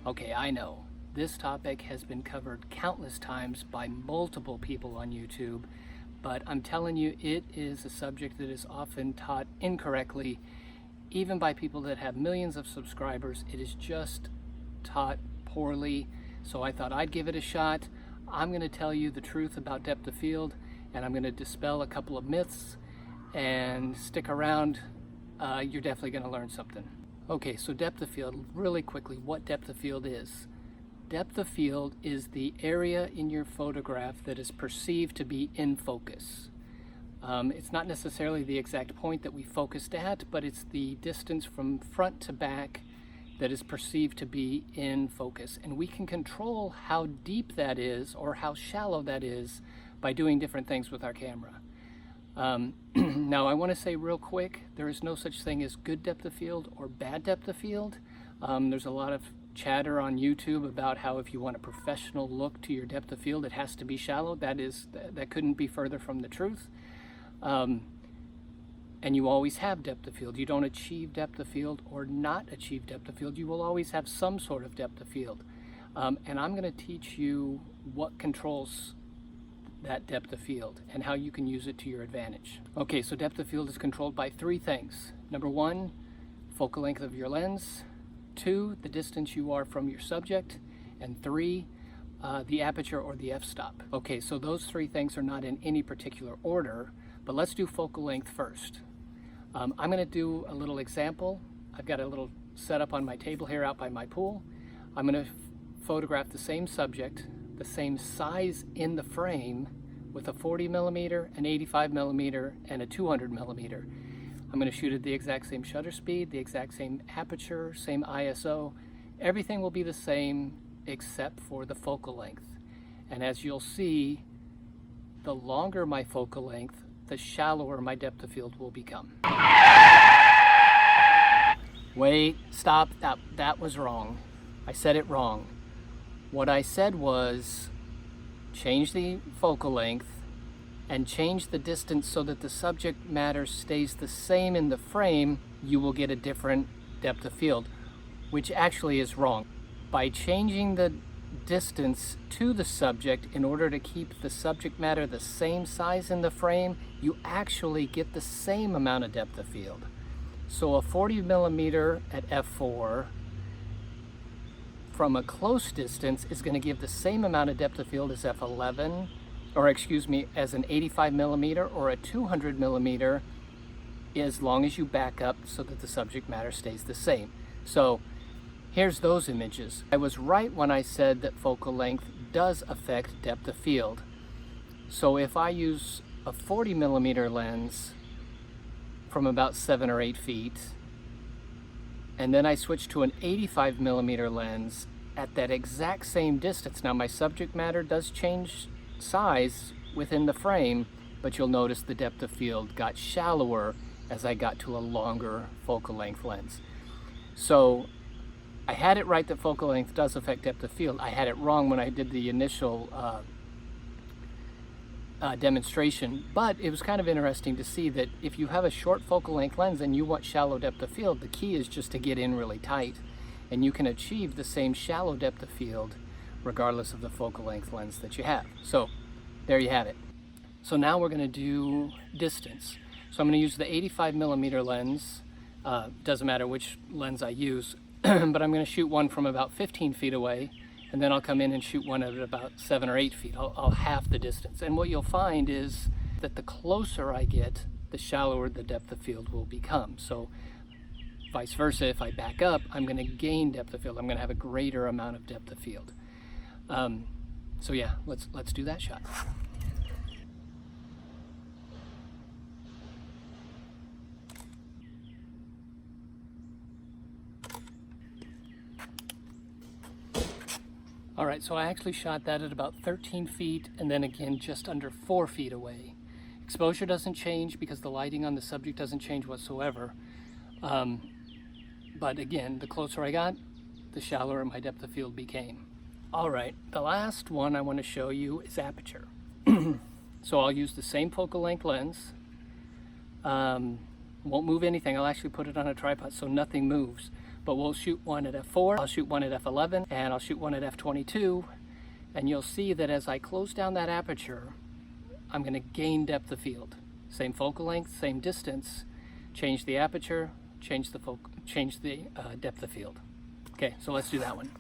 Okay, I know this topic has been covered countless times by multiple people on YouTube, but I'm telling you, it is a subject that is often taught incorrectly, even by people that have millions of subscribers. It is just taught poorly, so I thought I'd give it a shot. I'm going to tell you the truth about depth of field, and I'm going to dispel a couple of myths, and stick around. You're definitely going to learn something. Okay, so depth of field, really quickly, what depth of field is. Depth of field is the area in your photograph that is perceived to be in focus. It's not necessarily the exact point that we focused at, but it's the distance from front to back that is perceived to be in focus. And we can control how deep that is or how shallow that is by doing different things with our camera. Now I want to say real quick, there is no such thing as good depth of field or bad depth of field. There's a lot of chatter on YouTube about how if you want a professional look to your depth of field, it has to be shallow. That couldn't be further from the truth. And you always have depth of field. You don't achieve depth of field or not achieve depth of field. You will always have some sort of depth of field. And I'm going to teach you what controls that depth of field and how you can use it to your advantage. Okay, so depth of field is controlled by three things. Number one, focal length of your lens. Two, the distance you are from your subject. And three, the aperture or the f-stop. Okay, so those three things are not in any particular order, but let's do focal length first. I'm going to do a little example. I've got a little setup on my table here out by my pool. I'm going to photograph the same subject, the same size in the frame, with a 40 millimeter, an 85 millimeter, and a 200 millimeter. I'm going to shoot at the exact same shutter speed, the exact same aperture, same ISO. Everything will be the same except for the focal length. And as you'll see, the longer my focal length, the shallower my depth of field will become. Wait, stop, that was wrong. I said it wrong. What I said was change the focal length and change the distance so that the subject matter stays the same in the frame. You will get a different depth of field, which actually is wrong. By changing the distance to the subject in order to keep the subject matter the same size in the frame, you actually get the same amount of depth of field. So a 40 millimeter at f4 from a close distance is going to give the same amount of depth of field as f11, or excuse me, as an 85 millimeter or a 200 millimeter, as long as you back up so that the subject matter stays the same. So here's those images. I was right when I said that focal length does affect depth of field. So if I use a 40 millimeter lens from about 7 or 8 feet, and then I switch to an 85 millimeter lens at that exact same distance. Now my subject matter does change size within the frame, but you'll notice the depth of field got shallower as I got to a longer focal length lens. So I had it right that focal length does affect depth of field. I had it wrong when I did the initial demonstration, but it was kind of interesting to see that if you have a short focal length lens and you want shallow depth of field, the key is just to get in really tight, and you can achieve the same shallow depth of field regardless of the focal length lens that you have. So there you have it. So now we're going to do distance. So I'm going to use the 85 millimeter lens. Doesn't matter which lens I use, but I'm going to shoot one from about 15 feet away, and then I'll come in and shoot one at about 7 or 8 feet. I'll half the distance. And what you'll find is that the closer I get, the shallower the depth of field will become. So vice versa, if I back up, I'm going to gain depth of field. I'm going to have a greater amount of depth of field. So yeah, let's do that shot. All right, so I actually shot that at about 13 feet and then again just under 4 feet away. Exposure doesn't change because the lighting on the subject doesn't change whatsoever. But again, the closer I got, the shallower my depth of field became. All right, the last one I want to show you is aperture. So I'll use the same focal length lens. Won't move anything. I'll actually put it on a tripod so nothing moves. but we'll shoot one at f4, I'll shoot one at f11, and I'll shoot one at f22, and you'll see that as I close down that aperture, I'm going to gain depth of field. Same focal length, same distance, change the aperture, change the depth of field. Okay, so let's do that one.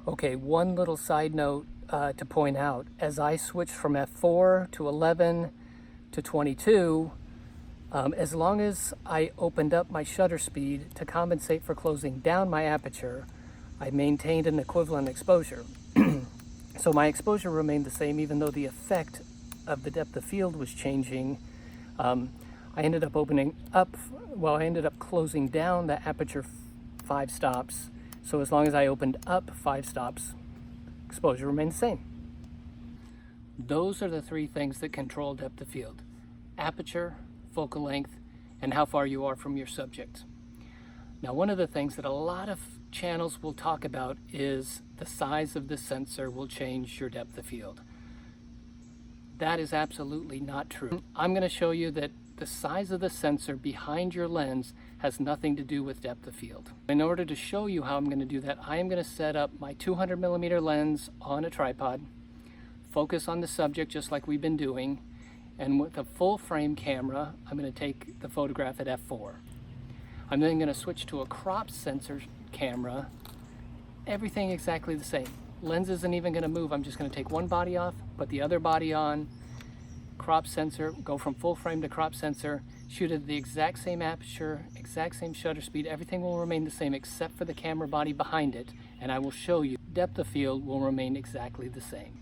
Okay, one little side note to point out. As I switched from f4 to 11 to 22, as long as I opened up my shutter speed to compensate for closing down my aperture, I maintained an equivalent exposure. So my exposure remained the same even though the effect of the depth of field was changing. I ended up I ended up closing down the aperture 5 stops. So as long as I opened up 5 stops, exposure remained the same. Those are the 3 things that control depth of field: aperture, focal length, and how far you are from your subject. Now, one of the things that a lot of channels will talk about is the size of the sensor will change your depth of field. That is absolutely not true. I'm going to show you that the size of the sensor behind your lens has nothing to do with depth of field. In order to show you how I'm going to do that, I am going to set up my 200mm lens on a tripod, focus on the subject just like we've been doing, and with a full frame camera, I'm going to take the photograph at f4. I'm then going to switch to a crop sensor camera, everything exactly the same. Lens isn't even going to move. I'm just going to take one body off, put the other body on, crop sensor, go from full frame to crop sensor, shoot at the exact same aperture, exact same shutter speed. Everything will remain the same except for the camera body behind it, and I will show you depth of field will remain exactly the same.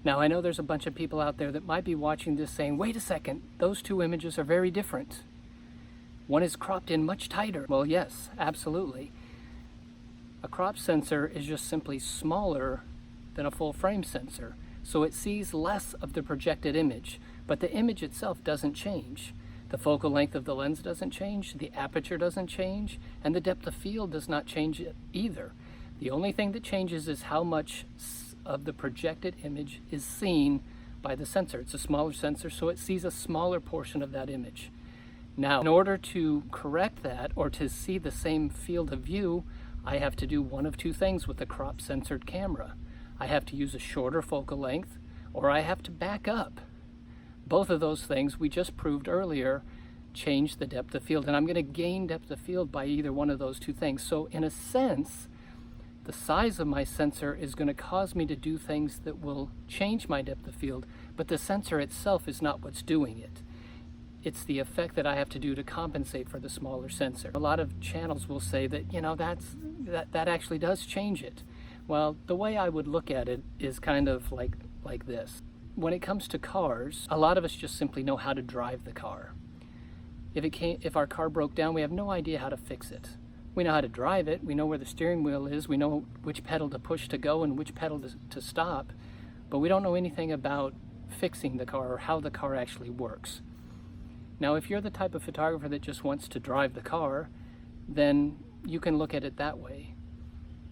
Now, I know there's a bunch of people out there that might be watching this saying, wait a second, those 2 images are very different. One is cropped in much tighter. Well, yes, absolutely. A crop sensor is just simply smaller than a full frame sensor, so it sees less of the projected image, but the image itself doesn't change. The focal length of the lens doesn't change, the aperture doesn't change, and the depth of field does not change either. The only thing that changes is how much of the projected image is seen by the sensor. It's a smaller sensor, so it sees a smaller portion of that image. Now, in order to correct that or to see the same field of view, I have to do one of 2 things with the crop sensored camera. I have to use a shorter focal length, or I have to back up. Both of those things we just proved earlier change the depth of field, and I'm going to gain depth of field by either one of those 2 things. So in a sense, the size of my sensor is going to cause me to do things that will change my depth of field, but the sensor itself is not what's doing it. It's the effect that I have to do to compensate for the smaller sensor. A lot of channels will say that, that actually does change it. Well, the way I would look at it is kind of like this. When it comes to cars, a lot of us just simply know how to drive the car. If our car broke down, we have no idea how to fix it. We know how to drive it, we know where the steering wheel is, we know which pedal to push to go and which pedal to stop, but we don't know anything about fixing the car or how the car actually works. Now, if you're the type of photographer that just wants to drive the car, then you can look at it that way.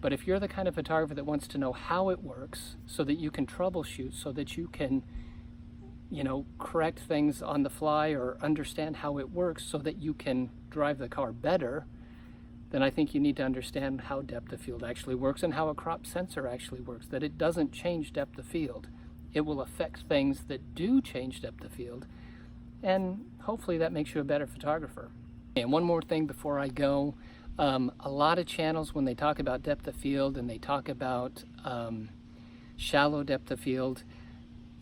But if you're the kind of photographer that wants to know how it works so that you can troubleshoot, so that you can, correct things on the fly or understand how it works so that you can drive the car better, then I think you need to understand how depth of field actually works and how a crop sensor actually works, that it doesn't change depth of field. It will affect things that do change depth of field, and hopefully that makes you a better photographer. And one more thing before I go, A lot of channels, when they talk about depth of field and they talk about shallow depth of field,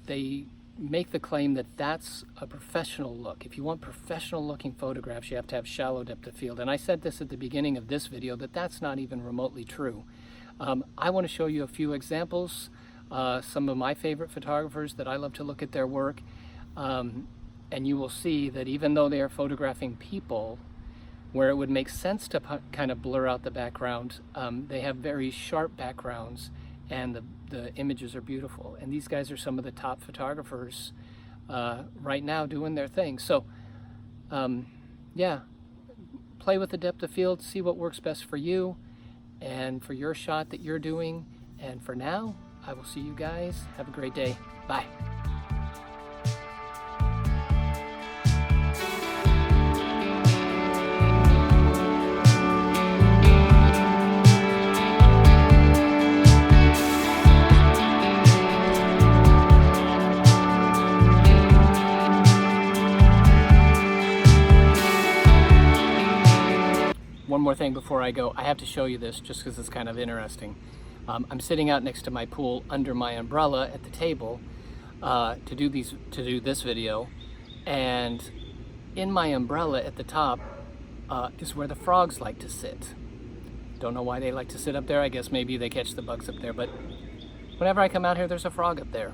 they make the claim that that's a professional look. If you want professional looking photographs, you have to have shallow depth of field. And I said this at the beginning of this video, that that's not even remotely true. I want to show you a few examples, some of my favorite photographers that I love to look at their work. And you will see that even though they are photographing people, where it would make sense to kind of blur out the background, they have very sharp backgrounds, and the images are beautiful. And these guys are some of the top photographers right now doing their thing. So yeah, play with the depth of field, see what works best for you and for your shot that you're doing. And for now, I will see you guys. Have a great day. Bye. One more thing before I go, I have to show you this just because it's kind of interesting. I'm sitting out next to my pool under my umbrella at the table to do this video, and in my umbrella at the top is where the frogs like to sit. Don't know why they like to sit up there. I guess maybe they catch the bugs up there, but whenever I come out here, there's a frog up there.